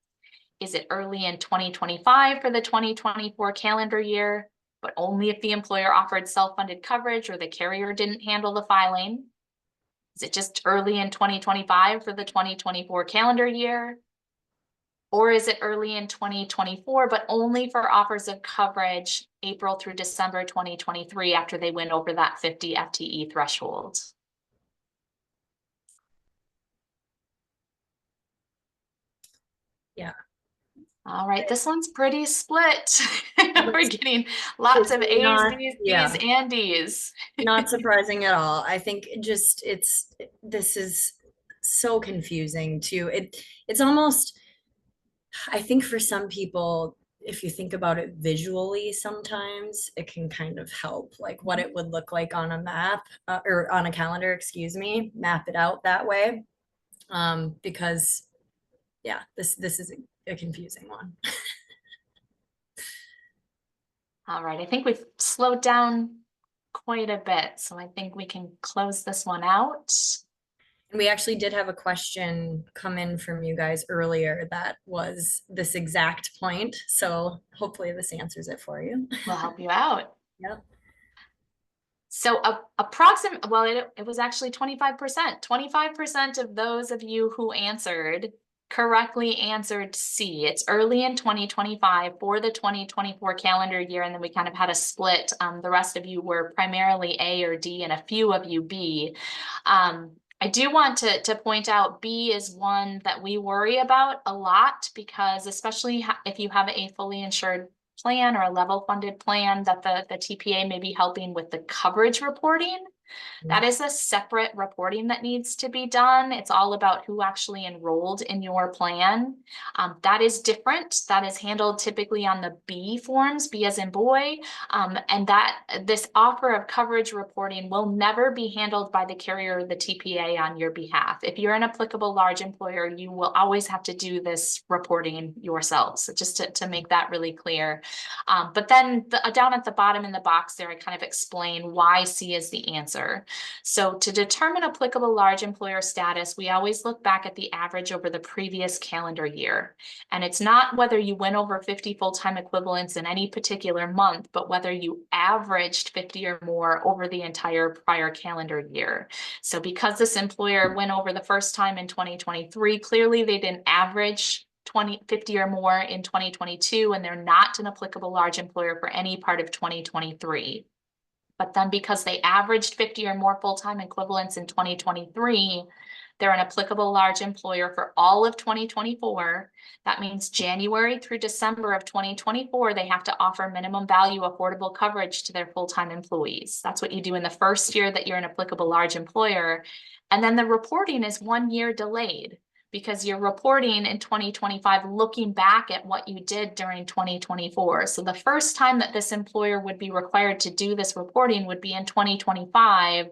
Is it early in 2025 for the 2024 calendar year, but only if the employer offered self-funded coverage or the carrier didn't handle the filing? Is it just early in 2025 for the 2024 calendar year? Or is it early in 2024, but only for offers of coverage April through December 2023 after they went over that 50 FTE threshold? Yeah. All right, this one's pretty split. We're getting lots of A's, B's, C's, and D's. Not surprising at all. I think this is so confusing too. It's almost, I think for some people, if you think about it visually, sometimes it can kind of help, like what it would look like on a map or on a calendar, excuse me, map it out that way. Because yeah, this is a confusing one. All right, I think we've slowed down quite a bit, so I think we can close this one out. And we actually did have a question come in from you guys earlier that was this exact point. So hopefully this answers it for you. We'll help you out. Yep. So approximately, well, it was actually 25%. 25% of those of you who answered correctly answered C. It's early in 2025 for the 2024 calendar year, and then we kind of had a split. The rest of you were primarily A or D, and a few of you B. I do want to point out B is one that we worry about a lot, because especially if you have a fully insured plan or a level funded plan that the TPA may be helping with the coverage reporting. That is a separate reporting that needs to be done. It's all about who actually enrolled in your plan. That is different. That is handled typically on the B forms, B as in boy, and this offer of coverage reporting will never be handled by the carrier or the TPA on your behalf. If you're an applicable large employer, you will always have to do this reporting yourselves, so just to make that really clear. But then down at the bottom in the box there, I kind of explain why C is the answer. So to determine applicable large employer status, we always look back at the average over the previous calendar year. And it's not whether you went over 50 full-time equivalents in any particular month, but whether you averaged 50 or more over the entire prior calendar year. So because this employer went over the first time in 2023, clearly they didn't average 50 or more in 2022, and they're not an applicable large employer for any part of 2023. But then because they averaged 50 or more full-time equivalents in 2023, they're an applicable large employer for all of 2024. That means January through December of 2024, they have to offer minimum value affordable coverage to their full-time employees. That's what you do in the first year that you're an applicable large employer. And then the reporting is 1 year delayed, because you're reporting in 2025, looking back at what you did during 2024. So the first time that this employer would be required to do this reporting would be in 2025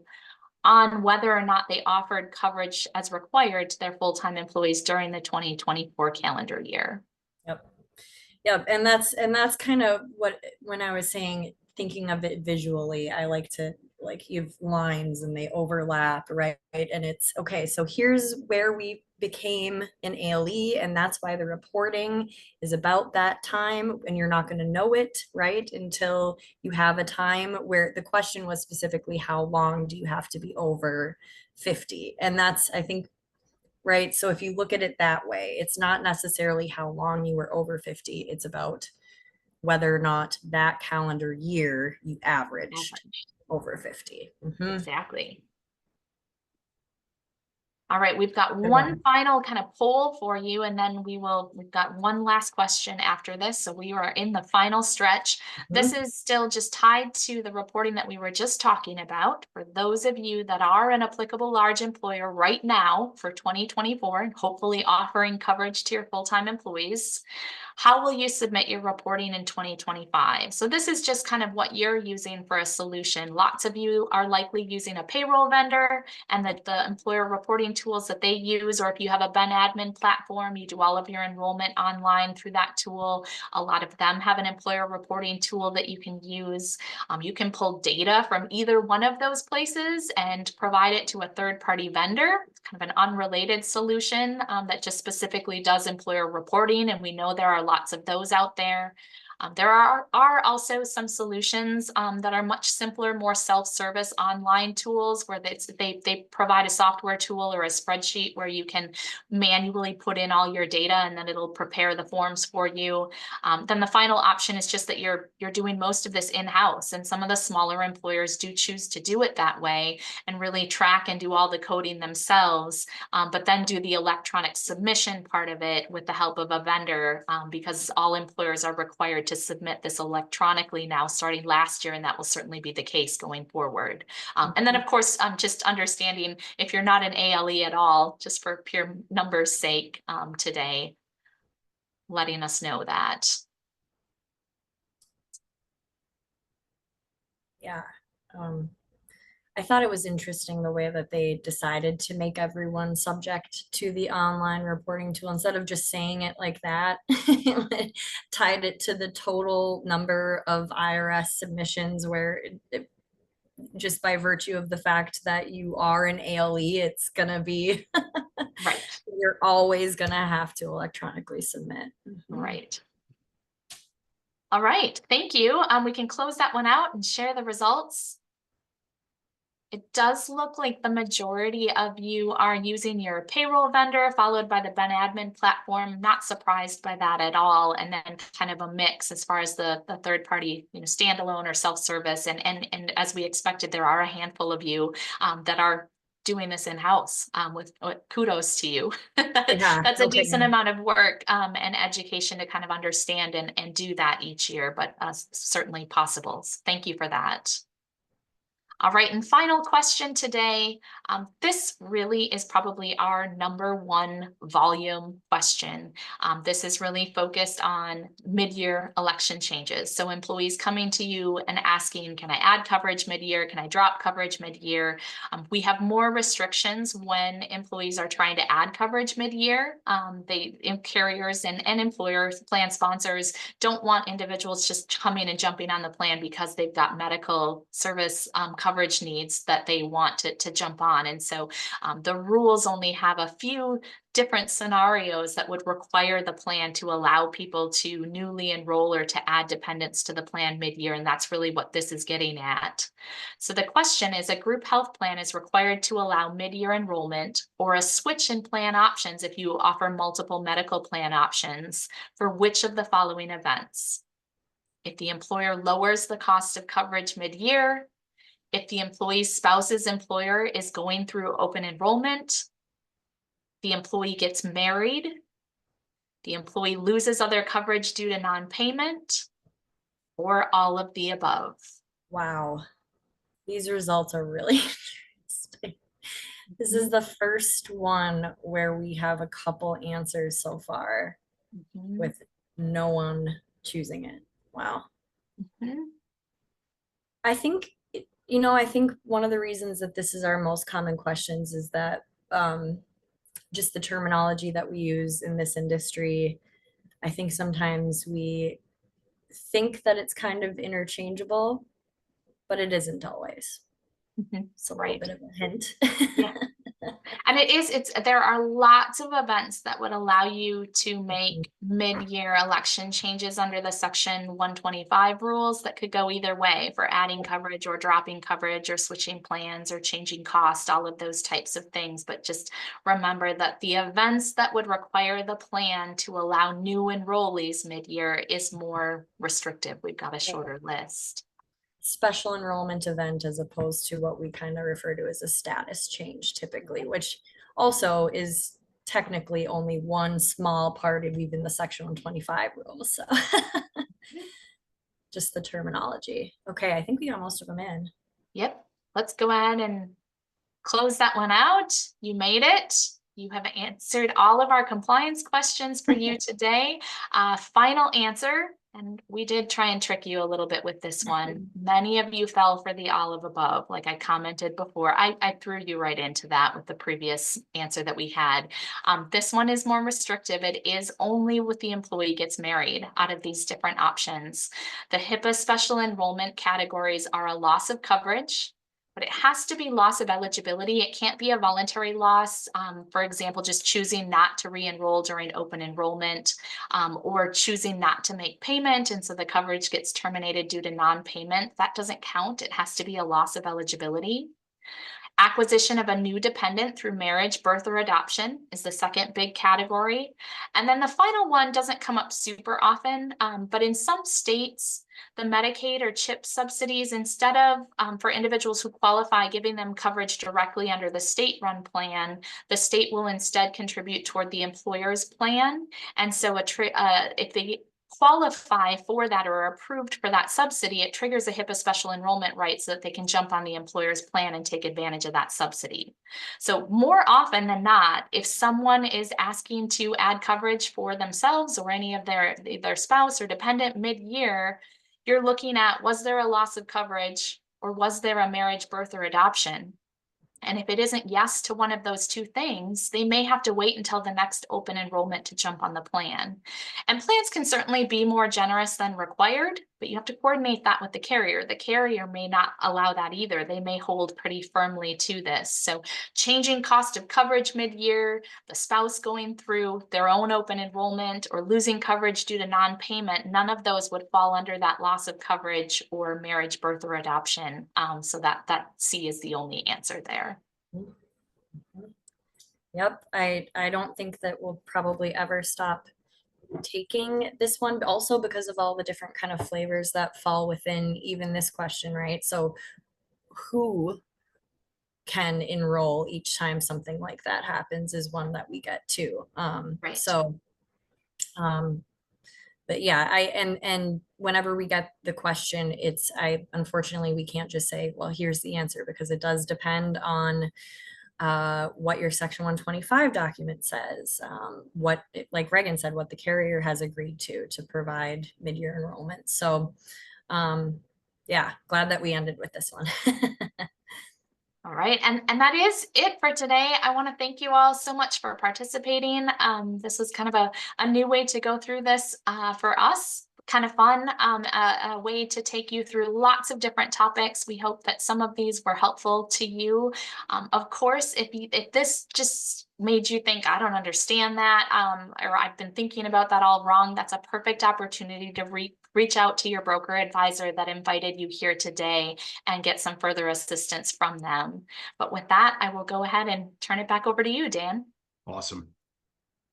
on whether or not they offered coverage as required to their full-time employees during the 2024 calendar year. Yep. Yep. And that's kind of what, when I was saying, thinking of it visually, I like to, like, you have lines and they overlap, right? And it's okay. So here's where we became an ALE, and that's why the reporting is about that time, and you're not going to know it, right, until you have a time where the question was specifically, how long do you have to be over 50? And that's, I think, right. So if you look at it that way, it's not necessarily how long you were over 50. It's about whether or not that calendar year you averaged over 50. Mhm. Exactly. All right, we've got Good one one. final kind of poll for you, and then we've got one last question after this. So we are in the final stretch. This is still just tied to the reporting that we were just talking about. For those of you that are an applicable large employer right now for 2024, and hopefully offering coverage to your full-time employees, how will you submit your reporting in 2025? So this is just kind of what you're using for a solution. Lots of you are likely using a payroll vendor, and that the employer reporting tools that they use, or if you have a Ben admin platform, you do all of your enrollment online through that tool. A lot of them have an employer reporting tool that you can use. You can pull data from either one of those places and provide it to a third-party vendor. It's kind of an unrelated solution that just specifically does employer reporting, and we know there are lots of those out there. There are also some solutions that are much simpler, more self-service online tools where they provide a software tool or a spreadsheet where you can manually put in all your data, and then it'll prepare the forms for you. Then the final option is just that you're doing most of this in-house, and some of the smaller employers do choose to do it that way and really track and do all the coding themselves, but then do the electronic submission part of it with the help of a vendor, because all employers are required to submit this electronically now starting last year, and that will certainly be the case going forward. And then of course, just understanding if you're not an ALE at all, just for pure numbers sake, today, letting us know that. Yeah. I thought it was interesting the way that they decided to make everyone subject to the online reporting tool instead of just saying it like that. Tied it to the total number of IRS submissions, where just by virtue of the fact that you are an ALE, it's gonna be Right. You're always gonna have to electronically submit. Right. All right, thank you. We can close that one out and share the results. It does look like the majority of you are using your payroll vendor, followed by the Ben admin platform. Not surprised by that at all. And then kind of a mix as far as the third party, standalone or self-service. And as we expected, there are a handful of you that are doing this in-house, with kudos to you. That's a decent amount of work and education to kind of understand and do that each year, but certainly possible. So thank you for that. All right, and final question today. This really is probably our #1 volume question. This is really focused on mid-year election changes. So employees coming to you and asking, can I add coverage mid-year? Can I drop coverage mid-year? We have more restrictions when employees are trying to add coverage mid-year. Carriers and employers, plan sponsors don't want individuals just coming and jumping on the plan because they've got medical service coverage coverage needs that they want to jump on. And so the rules only have a few different scenarios that would require the plan to allow people to newly enroll or to add dependents to the plan mid-year. And that's really what this is getting at. So the question is, a group health plan is required to allow mid-year enrollment or a switch in plan options if you offer multiple medical plan options for which of the following events? If the employer lowers the cost of coverage mid-year, if the employee's spouse's employer is going through open enrollment, the employee gets married, the employee loses other coverage due to non-payment, or all of the above. Wow. These results are really interesting. This is the first one where we have a couple answers so far with no one choosing it. Wow. I think, I think one of the reasons that this is our most common questions is that just the terminology that we use in this industry. I think sometimes we think that it's kind of interchangeable, but it isn't always. It's a little bit of a hint. Yeah. And there are lots of events that would allow you to make mid-year election changes under the Section 125 rules that could go either way for adding coverage or dropping coverage or switching plans or changing cost, all of those types of things. But just remember that the events that would require the plan to allow new enrollees mid-year is more restrictive. We've got a shorter list. Special enrollment event as opposed to what we kind of refer to as a status change typically, which also is technically only one small part of even the Section 125 rules. So just the terminology. Okay, I think we got most of them in. Yep. Let's go ahead and close that one out. You made it. You have answered all of our compliance questions for you today. Final answer. And we did try and trick you a little bit with this one. Many of you fell for the all of above, like I commented before. I threw you right into that with the previous answer that we had. This one is more restrictive. It is only with the employee gets married out of these different options. The HIPAA special enrollment categories are a loss of coverage, but it has to be loss of eligibility. It can't be a voluntary loss. For example, just choosing not to re-enroll during open enrollment or choosing not to make payment. And so the coverage gets terminated due to non-payment. That doesn't count. It has to be a loss of eligibility. Acquisition of a new dependent through marriage, birth, or adoption is the second big category. And then the final one doesn't come up super often, but in some states, the Medicaid or CHIP subsidies, instead of for individuals who qualify, giving them coverage directly under the state-run plan, the state will instead contribute toward the employer's plan. And so if they qualify for that or are approved for that subsidy, it triggers a HIPAA special enrollment right so that they can jump on the employer's plan and take advantage of that subsidy. So more often than not, if someone is asking to add coverage for themselves or any of their spouse or dependent mid-year, you're looking at, was there a loss of coverage or was there a marriage, birth, or adoption? And if it isn't yes to one of those two things, they may have to wait until the next open enrollment to jump on the plan. And plans can certainly be more generous than required, but you have to coordinate that with the carrier. The carrier may not allow that either. They may hold pretty firmly to this. So changing cost of coverage mid-year, the spouse going through their own open enrollment or losing coverage due to non-payment, none of those would fall under that loss of coverage or marriage, birth, or adoption. So that C is the only answer there. Yep, I don't think that we'll probably ever stop taking this one, but also because of all the different kind of flavors that fall within even this question, right? So who can enroll each time something like that happens is one that we get too. Right. So, but yeah, and whenever we get the question, unfortunately, we can't just say, well, here's the answer, because it does depend on what your Section 125 document says, like Reagan said, what the carrier has agreed to provide mid-year enrollment. So yeah, glad that we ended with this one. All right, and that is it for today. I want to thank you all so much for participating. This was kind of a new way to go through this for us. kind of fun, a way to take you through lots of different topics. We hope that some of these were helpful to you. Of course, if this just made you think, I don't understand that, or I've been thinking about that all wrong, that's a perfect opportunity to reach out to your broker advisor that invited you here today and get some further assistance from them. But with that, I will go ahead and turn it back over to you, Dan. Awesome.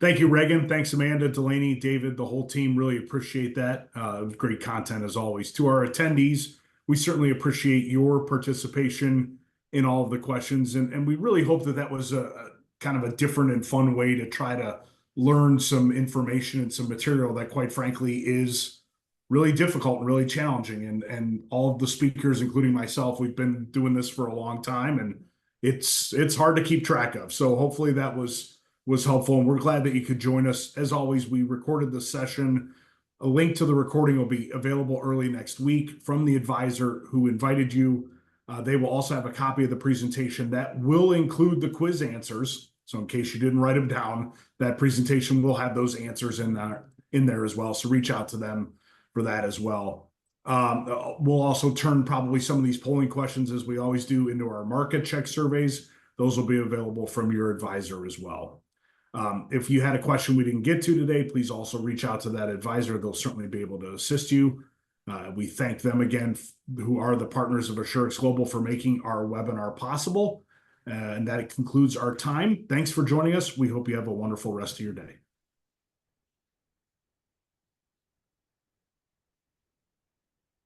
Thank you, Reagan. Thanks, Amanda, Delaney, David, the whole team. Really appreciate that. Great content as always. To our attendees, we certainly appreciate your participation in all of the questions. And we really hope that that was a kind of a different and fun way to try to learn some information and some material that, quite frankly, is really difficult and really challenging. And all of the speakers, including myself, we've been doing this for a long time, and it's hard to keep track of. So hopefully that was helpful, and we're glad that you could join us. As always, we recorded the session. A link to the recording will be available early next week from the advisor who invited you. They will also have a copy of the presentation that will include the quiz answers. So in case you didn't write them down, that presentation will have those answers in there as well. So reach out to them for that as well. We'll also turn probably some of these polling questions, as we always do, into our market check surveys. Those will be available from your advisor as well. If you had a question we didn't get to today, please also reach out to that advisor. They'll certainly be able to assist you. We thank them again, who are the partners of Assurex Global, for making our webinar possible. And that concludes our time. Thanks for joining us. We hope you have a wonderful rest of your day.